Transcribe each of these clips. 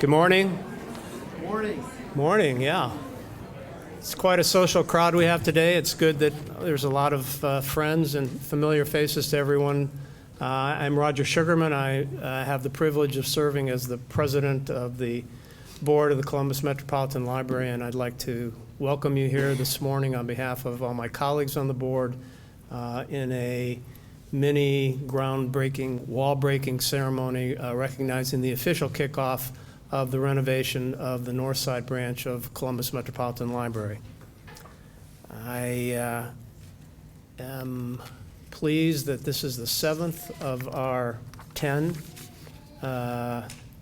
Good morning. Morning. Morning, yeah. It's quite a social crowd we have today. It's good that there's a lot of friends and familiar faces to everyone. I'm Roger Sugarman. I have the privilege of serving as the president of the board of the Columbus Metropolitan Library, and I'd like to welcome you here this morning on behalf of all my colleagues on the board in a mini groundbreaking, wall-breaking ceremony recognizing the official kickoff of the renovation of the Northside Branch of Columbus Metropolitan Library. I am pleased that this is the 7th of our 10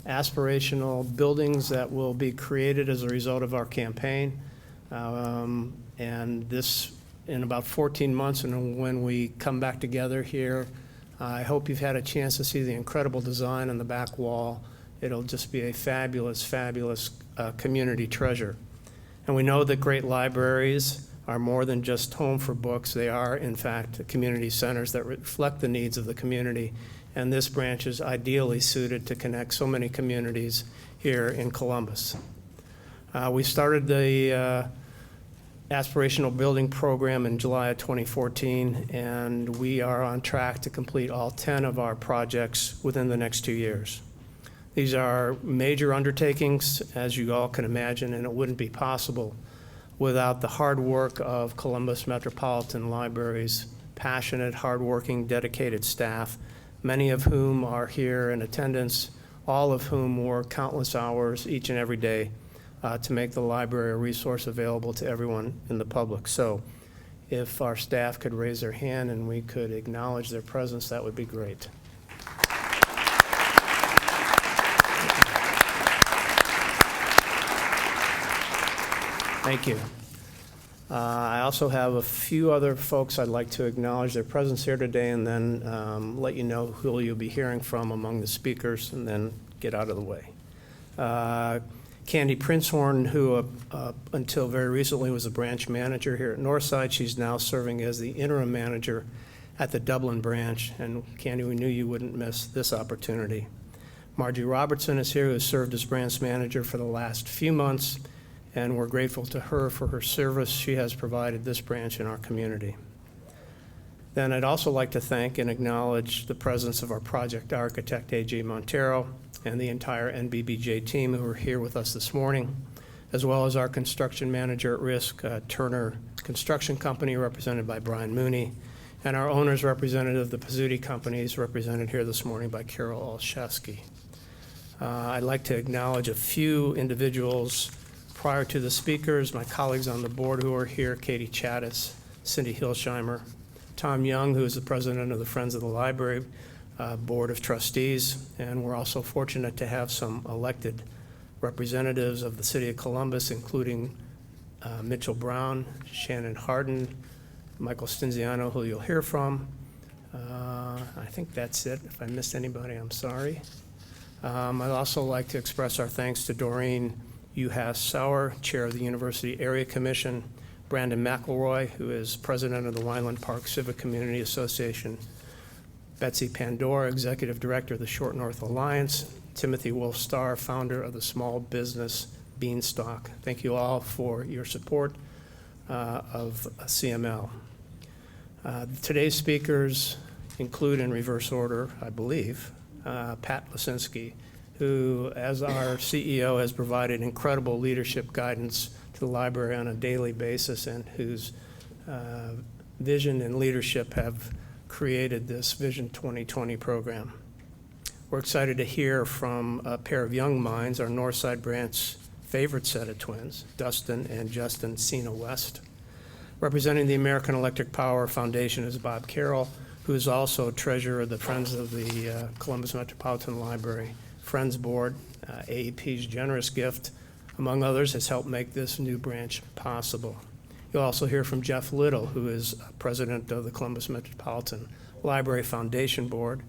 aspirational buildings that will be created as a result of our campaign. And this, in about 14 months, and when we come back together here, I hope you've had a chance to see the incredible design on the back wall. It'll just be a fabulous, fabulous community treasure. And we know that great libraries are more than just home for books. They are, in fact, community centers that reflect the needs of the community. And this branch is ideally suited to connect so many communities here in Columbus. We started the aspirational building program in July of 2014, and we are on track to complete all 10 of our projects within the next 2 years. These are major undertakings, as you all can imagine, and it wouldn't be possible without the hard work of Columbus Metropolitan Library's passionate, hardworking, dedicated staff, many of whom are here in attendance, all of whom work countless hours each and every day to make the library a resource available to everyone in the public. So if our staff could raise their hand and we could acknowledge their presence, that would be great. Thank you. I also have a few other folks I'd like to acknowledge their presence here today, and then let you know who you'll be hearing from among the speakers, and then get out of the way. Candy Princehorn, who until very recently was a branch manager here at Northside, she's now serving as the interim manager at the Dublin branch. And Candy, we knew you wouldn't miss this opportunity. Margie Robertson is here, who has served as branch manager for the last few months, and we're grateful to her for her service she has provided this branch in our community. Then I'd also like to thank and acknowledge the presence of our project architect, A.J. Montero, and the entire NBBJ team who are here with us this morning, as well as our construction manager at risk, Turner Construction Company, represented by Brian Mooney, and our owner's representative, the Pizzuti Companies, represented here this morning by Carol Olszewski. I'd like to acknowledge a few individuals prior to the speakers, my colleagues on the board who are here: Katie Chattis, Cindy Hilsheimer, Tom Young, who is the president of the Friends of the Library Board of Trustees, and we're also fortunate to have some elected representatives of the City of Columbus, including Mitchell Brown, Shannon Harden, Michael Stinziano, who you'll hear from. I think that's it. If I missed anybody, I'm sorry. I'd also like to express our thanks to Doreen Sauer, Chair of the University Area Commission, Brandon McElroy, who is President of the Wineland Park Civic Community Association, Betsy Pandora, Executive Director of the Short North Alliance, Timothy Wolf-Starr, founder of the Small Business Beanstalk. Thank you all for your support of CML. Today's speakers include, in reverse order, I believe, Pat Lesinski, who, as our CEO, has provided incredible leadership guidance to the library on a daily basis, and whose vision and leadership have created this Vision 2020 program. We're excited to hear from a pair of young minds, our Northside Branch favorite set of twins, Dustin and Justin Cena West. Representing the American Electric Power Foundation is Bob Carroll, who is also treasurer of the Friends of the Columbus Metropolitan Library Friends Board. AEP's generous gift, among others, has helped make this new branch possible. You'll also hear from Jeff Little, who is president of the Columbus Metropolitan Library Foundation Board,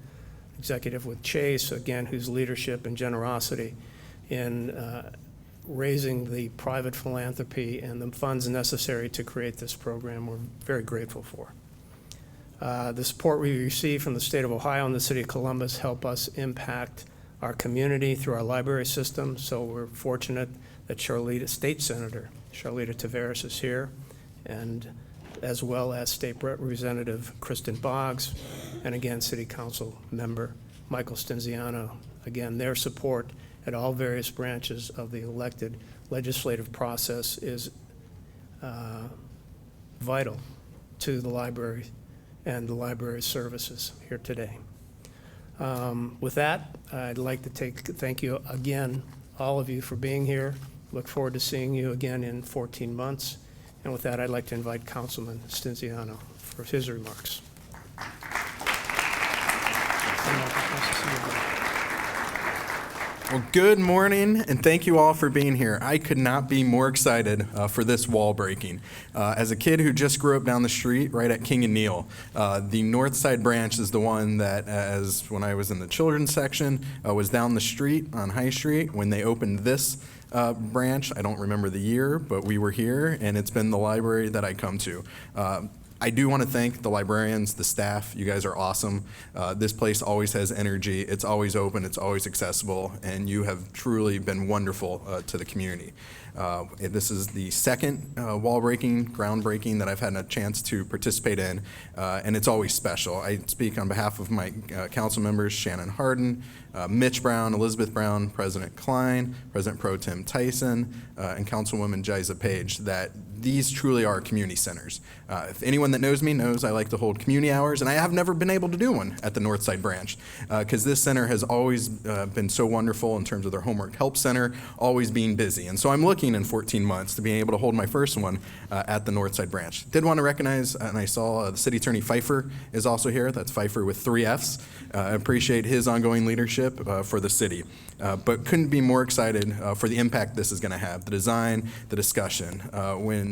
executive with Chase, again, whose leadership and generosity in raising the private philanthropy and the funds necessary to create this program we're very grateful for. The support we receive from the state of Ohio and the city of Columbus help us impact our community through our library system. So we're fortunate that State Senator Charlita Taveras is here, and as well as State Representative Kristin Boggs, and again, City Council member Michael Stinziano. Again, their support at all various branches of the elected legislative process is vital to the library and the library services here today. With that, I'd like to thank you again, all of you, for being here. Look forward to seeing you again in 14 months. And with that, I'd like to invite Councilman Stinziano for his remarks. Well, good morning, and thank you all for being here. I could not be more excited for this wall breaking. As a kid who just grew up down the street right at King and Neal, the Northside Branch is the one that, when I was in the children's section, was down the street on High Street when they opened this branch. I don't remember the year, but we were here, and it's been the library that I come to. I do want to thank the librarians, the staff. You guys are awesome. This place always has energy. It's always open. It's always accessible. And you have truly been wonderful to the community. This is the second groundbreaking that I've had a chance to participate in, and it's always special. I speak on behalf of my council members, Shannon Harden, Mitch Brown, Elizabeth Brown, President Klein, President Pro Tem Tyson, and Councilwoman Jiza Page, that these truly are community centers. If anyone that knows me knows I like to hold community hours, and I have never been able to do one at the Northside Branch, because this center has always been so wonderful in terms of their homework help center, always being busy. And so I'm looking in 14 months to being able to hold my first one at the Northside Branch. Did want to recognize, and I saw the City Attorney Pfeiffer is also here. That's Pfeiffer with 3 Fs. I appreciate his ongoing leadership for the city. But couldn't be more excited for the impact this is going to have, the design, the discussion. When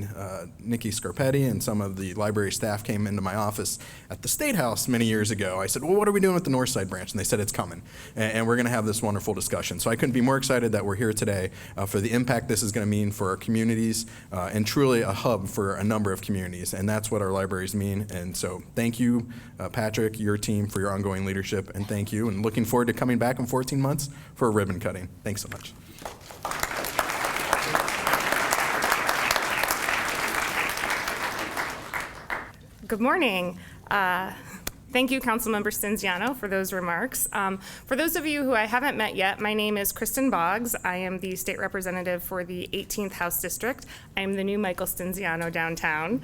Nikki Scarpetti and some of the library staff came into my office at the State House many years ago, I said, well, what are we doing with the Northside Branch? And they said, it's coming. And we're going to have this wonderful discussion. So I couldn't be more excited that we're here today for the impact this is going to mean for our communities, and truly a hub for a number of communities. And that's what our libraries mean. And so thank you, Patrick, your team, for your ongoing leadership. And thank you. And looking forward to coming back in 14 months for a ribbon cutting. Thanks so much. Good morning. Thank you, Councilmember Stinziano, for those remarks. For those of you who I haven't met yet, my name is Kristin Boggs. I am the state representative for the 18th House District. I am the new Michael Stinziano downtown.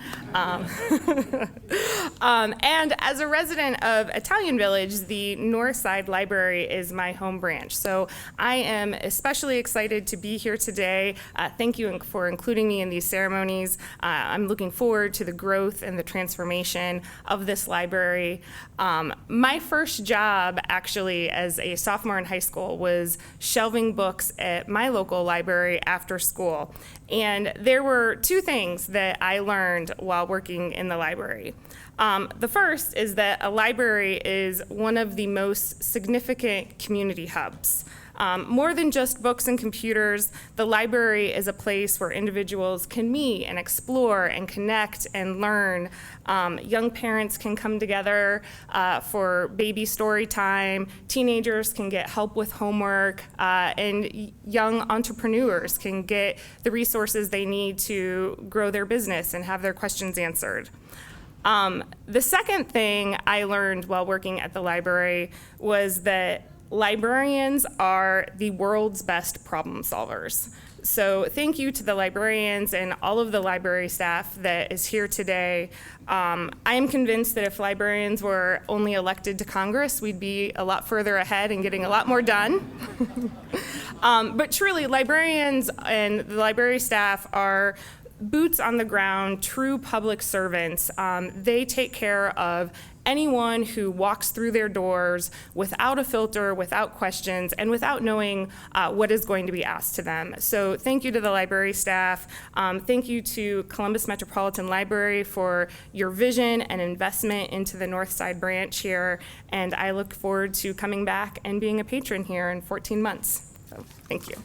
And as a resident of Italian Village, the Northside Library is my home branch. So I am especially excited to be here today. Thank you for including me in these ceremonies. I'm looking forward to the growth and the transformation of this library. My first job, actually, as a sophomore in high school was shelving books at my local library after school. And there were 2 things that I learned while working in the library. The first is that a library is one of the most significant community hubs. More than just books and computers, the library is a place where individuals can meet and explore and connect and learn. Young parents can come together for baby story time. Teenagers can get help with homework, and young entrepreneurs can get the resources they need to grow their business and have their questions answered. The second thing I learned while working at the library was that librarians are the world's best problem solvers. So thank you to the librarians and all of the library staff that is here today. I am convinced that if librarians were only elected to Congress, we'd be a lot further ahead and getting a lot more done. But truly, librarians and the library staff are boots on the ground, true public servants. They take care of anyone who walks through their doors without a filter, without questions, and without knowing what is going to be asked to them. So thank you to the library staff. Thank you to Columbus Metropolitan Library for your vision and investment into the Northside Branch here. And I look forward to coming back and being a patron here in 14 months. So thank you.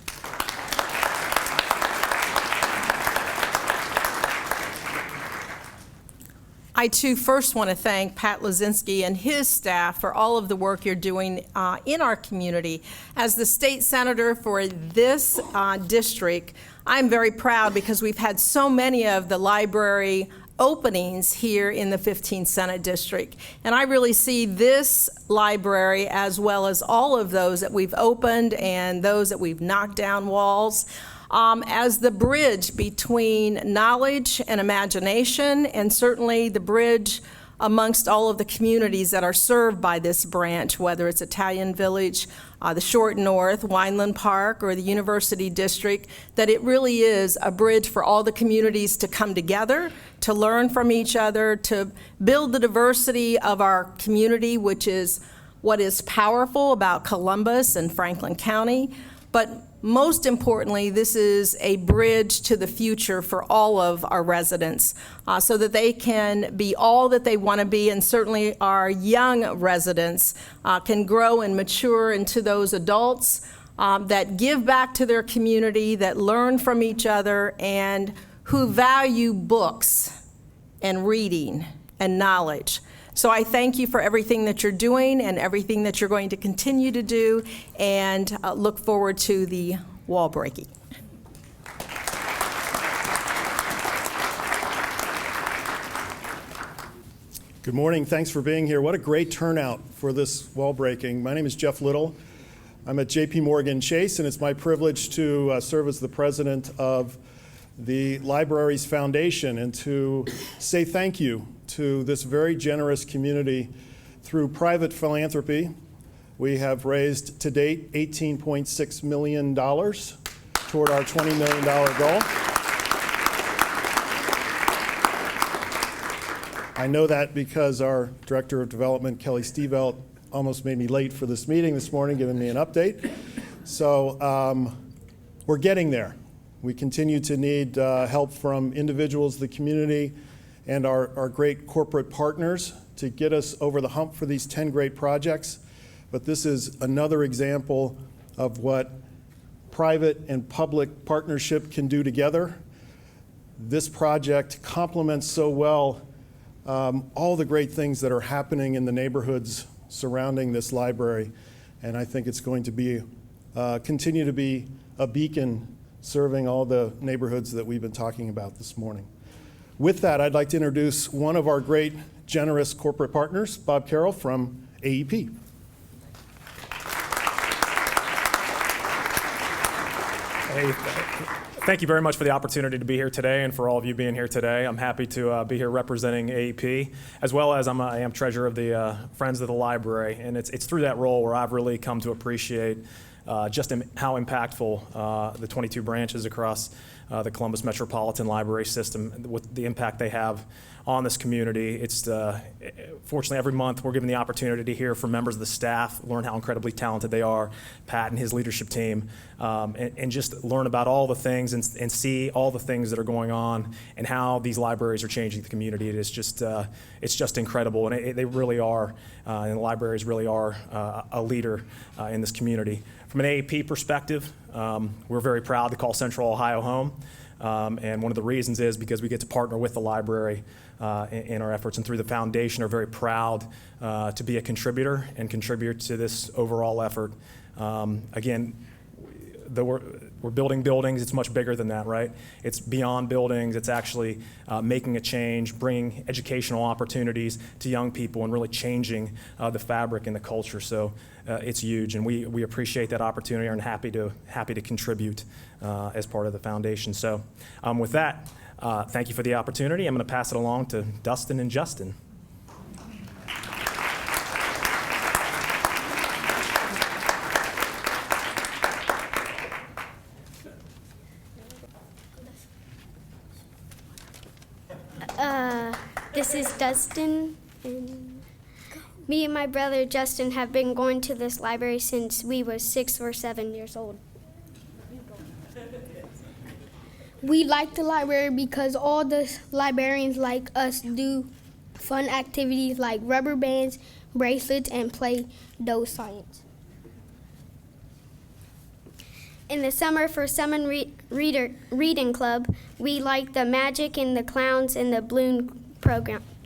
I too first want to thank Pat Lesinski and his staff for all of the work you're doing in our community. As the state senator for this district, I'm very proud because we've had so many of the library openings here in the 15th Senate District. And I really see this library, as well as all of those that we've opened and those that we've knocked down walls, as the bridge between knowledge and imagination, and certainly the bridge amongst all of the communities that are served by this branch, whether it's Italian Village, the Short North, Wineland Park, or the University District, that it really is a bridge for all the communities to come together, to learn from each other, to build the diversity of our community, which is what is powerful about Columbus and Franklin County. But most importantly, this is a bridge to the future for all of our residents so that they can be all that they want to be, and certainly our young residents can grow and mature into those adults that give back to their community, that learn from each other, and who value books and reading and knowledge. So I thank you for everything that you're doing and everything that you're going to continue to do, and look forward to the wall breaking. Good morning. Thanks for being here. What a great turnout for this wall breaking. My name is Jeff Little. I'm at J.P. Morgan Chase, and it's my privilege to serve as the president of the Libraries Foundation and to say thank you to this very generous community. Through private philanthropy, we have raised to date $18.6 million toward our $20 million goal. I know that because our Director of Development, Kelly Stevelt, almost made me late for this meeting this morning, giving me an update. So we're getting there. We continue to need help from individuals, the community, and our great corporate partners to get us over the hump for these 10 great projects. But this is another example of what private and public partnership can do together. This project complements so well all the great things that are happening in the neighborhoods surrounding this library. And I think it's going to be continue to be a beacon serving all the neighborhoods that we've been talking about this morning. With that, I'd like to introduce one of our great, generous corporate partners, Bob Carroll from AEP. Hey, thank you very much for the opportunity to be here today, and for all of you being here today. I'm happy to be here representing AEP, as well as I am treasurer of the Friends of the Library, and it's through that role where I've really come to appreciate just how impactful the 22 branches across the Columbus Metropolitan Library System, with the impact they have on this community. It's fortunately every month we're given the opportunity to hear from members of the staff, learn how incredibly talented they are, Pat and his leadership team, and just learn about all the things and see all the things that are going on and how these libraries are changing the community. It's just incredible, and they really are, and the libraries really are a leader in this community. From an AEP perspective, we're very proud to call Central Ohio home, and one of the reasons is because we get to partner with the library in our efforts, and through the foundation are very proud to be a contributor and contribute to this overall effort. Again, though we're building buildings, it's much bigger than that, right? It's beyond buildings. It's actually making a change, bringing educational opportunities to young people, and really changing the fabric and the culture. So it's huge, and we appreciate that opportunity and happy to contribute as part of the foundation. So with that, thank you for the opportunity. I'm going to pass it along to Dustin and Justin. This is Dustin, and me and my brother Justin have been going to this library since we were 6 or 7 years old. We like the library because all the librarians like us do fun activities like rubber bands, bracelets, and play dough science. In the summer for Summer Reading Club, we like the magic and the clowns and the balloon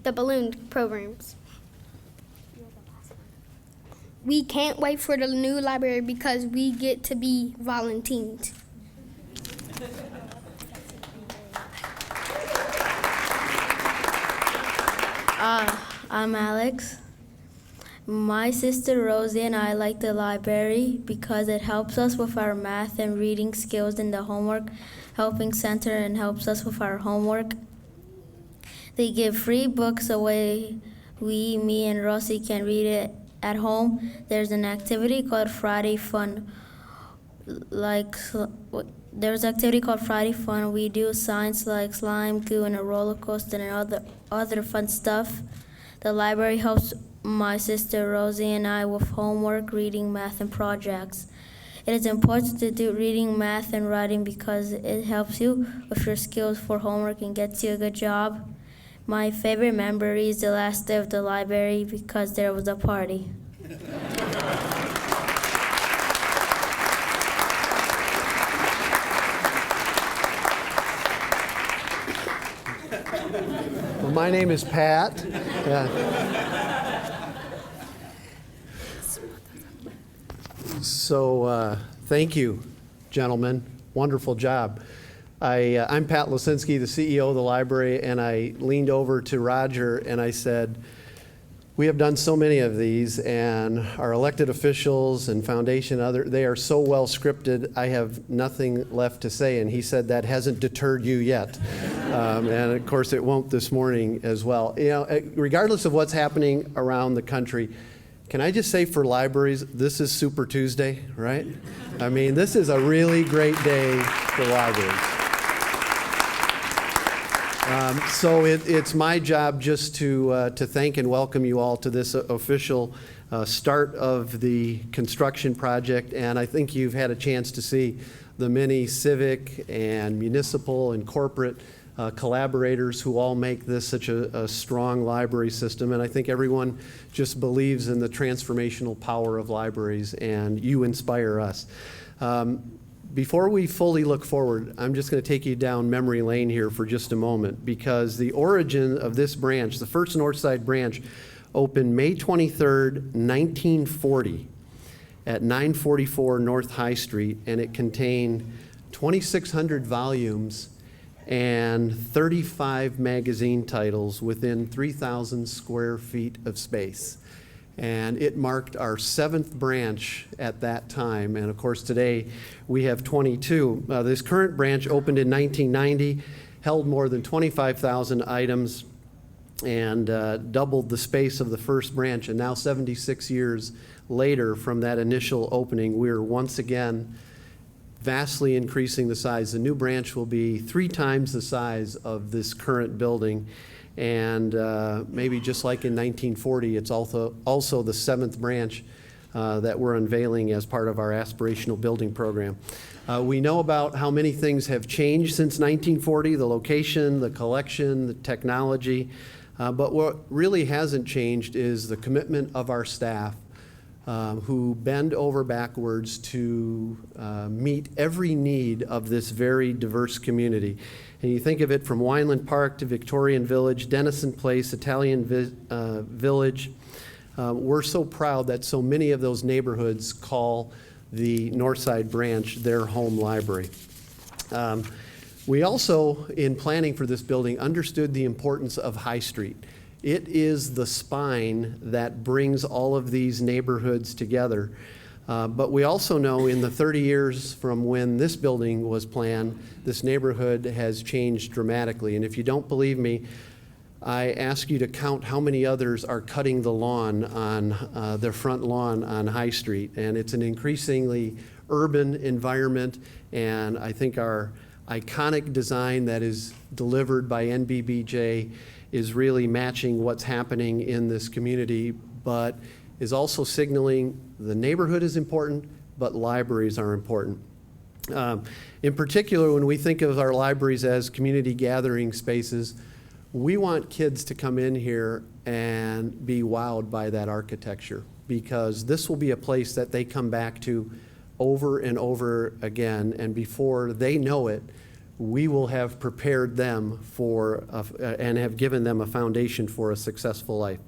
the balloon programs. We can't wait for the new library because we get to be volunteers. I'm Alex. My sister Rosie and I like the library because it helps us with our math and reading skills in the homework helping center and helps us with our homework. They give free books away. Me and Rosie can read it at home. There's an activity called Friday Fun. There's an activity called Friday Fun. We do science like slime, goo, and a roller coaster and other fun stuff. The library helps my sister Rosie and I with homework, reading, math, and projects. It is important to do reading, math, and writing because it helps you with your skills for homework and gets you a good job. My favorite memory is the last day of the library because there was a party. Well, my name is Pat. So thank you, gentlemen. Wonderful job. I'm Pat Lesinski, the CEO of the library, and I leaned over to Roger and I said, we have done so many of these, and our elected officials and foundation, they are so well scripted, I have nothing left to say. And he said, that hasn't deterred you yet. And of course, it won't this morning as well. You know, regardless of what's happening around the country, can I just say for libraries, this is Super Tuesday, right? I mean, this is a really great day for libraries. So it's my job just to thank and welcome you all to this official start of the construction project. And I think you've had a chance to see the many civic and municipal and corporate collaborators who all make this such a strong library system. And I think everyone just believes in the transformational power of libraries, and you inspire us. Before we fully look forward, I'm just going to take you down memory lane here for just a moment, because the origin of this branch, the first Northside Branch, opened May 23rd, 1940 at 944 North High Street, and it contained 2,600 volumes and 35 magazine titles within 3,000 square feet of space. And it marked our 7th branch at that time. And of course, today we have 22. This current branch opened in 1990, held more than 25,000 items, and doubled the space of the first branch. And now 76 years later from that initial opening, we're once again vastly increasing the size. The new branch will be 3 times the size of this current building. And maybe just like in 1940, it's also the 7th branch that we're unveiling as part of our aspirational building program. We know about how many things have changed since 1940, the location, the collection, the technology. But what really hasn't changed is the commitment of our staff, who bend over backwards to meet every need of this very diverse community. And you think of it from Wineland Park to Victorian Village, Denison Place, Italian Village. We're so proud that so many of those neighborhoods call the Northside Branch their home library. We also, in planning for this building, understood the importance of High Street. It is the spine that brings all of these neighborhoods together. But we also know in the 30 years from when this building was planned, this neighborhood has changed dramatically. And if you don't believe me, I ask you to count how many others are cutting the lawn on their front lawn on High Street. And it's an increasingly urban environment. And I think our iconic design that is delivered by NBBJ is really matching what's happening in this community, but is also signaling the neighborhood is important, but libraries are important. In particular, when we think of our libraries as community gathering spaces, we want kids to come in here and be wowed by that architecture, because this will be a place that they come back to over and over again, and before they know it, we will have prepared them for, and have given them a foundation for a successful life.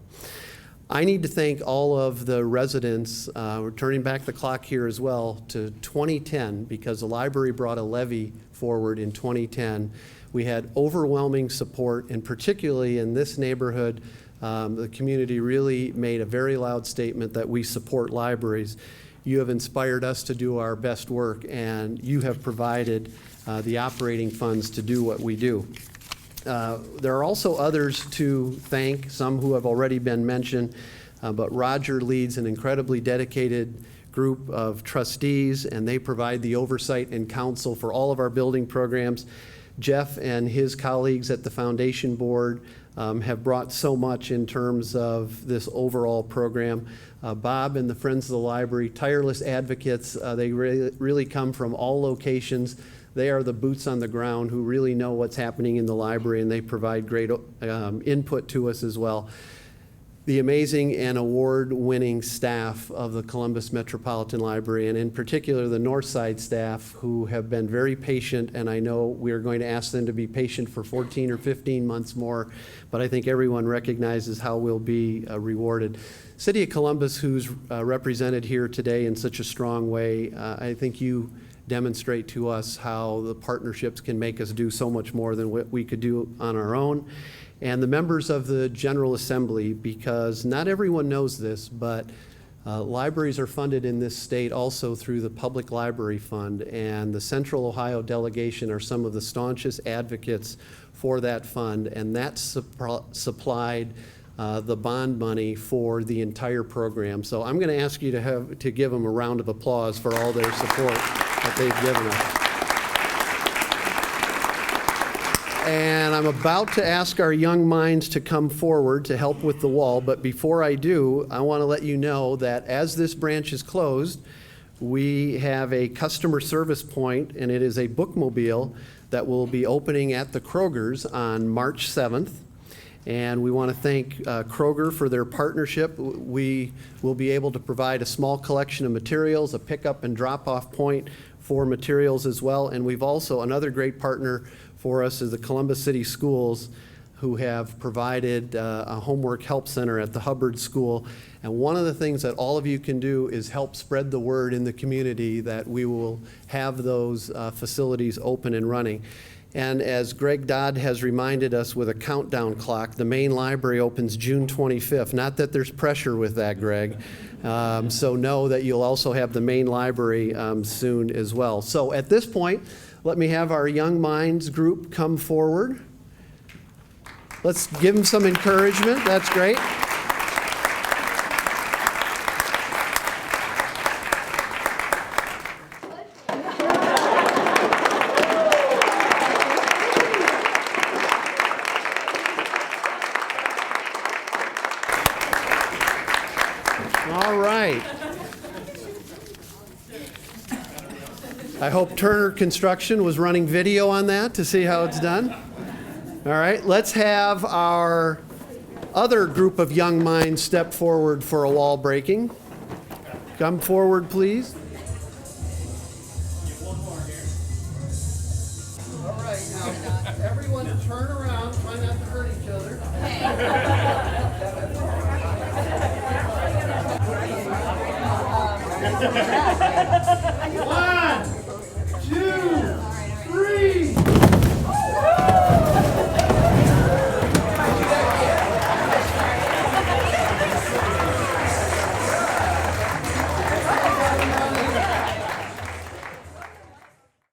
I need to thank all of the residents. We're turning back the clock here as well to 2010, because the library brought a levy forward in 2010. We had overwhelming support, and particularly in this neighborhood, the community really made a very loud statement that we support libraries. You have inspired us to do our best work, and you have provided the operating funds to do what we do. There are also others to thank, some who have already been mentioned, but Roger leads an incredibly dedicated group of trustees, and they provide the oversight and counsel for all of our building programs. Jeff and his colleagues at the Foundation Board have brought so much in terms of this overall program. Bob and the Friends of the Library, tireless advocates. They really come from all locations. They are the boots on the ground who really know what's happening in the library, and they provide great input to us as well. The amazing and award-winning staff of the Columbus Metropolitan Library, and in particular the Northside staff, who have been very patient, and I know we are going to ask them to be patient for 14 or 15 months more, but I think everyone recognizes how we'll be rewarded. City of Columbus, who's represented here today in such a strong way, I think you demonstrate to us how the partnerships can make us do so much more than what we could do on our own. And the members of the General Assembly, because not everyone knows this, but libraries are funded in this state also through the Public Library Fund, and the Central Ohio delegation are some of the staunchest advocates for that fund, and that supplied the bond money for the entire program. So I'm going to ask you to give them a round of applause for all their support that they've given us. And I'm about to ask our young minds to come forward to help with the wall, but before I do, I want to let you know that as this branch is closed, we have a customer service point, and it is a bookmobile that will be opening at the Kroger's on March 7th. And we want to thank Kroger for their partnership. We will be able to provide a small collection of materials, a pickup and drop-off point for materials as well. And we've also, another great partner for us is the Columbus City Schools, who have provided a homework help center at the Hubbard School. And one of the things that all of you can do is help spread the word in the community that we will have those facilities open and running. And as Greg Dodd has reminded us with a countdown clock, the main library opens June 25th. Not that there's pressure with that, Greg. So know that you'll also have the main library soon as well. So at this point, let me have our Young Minds group come forward. Let's give them some encouragement. That's great. All right. I hope Turner Construction was running video on that to see how it's done. All right, let's have our other group of young minds step forward for a wall breaking. Come forward, please. All right, now everyone turn around, try not to hurt each other. One.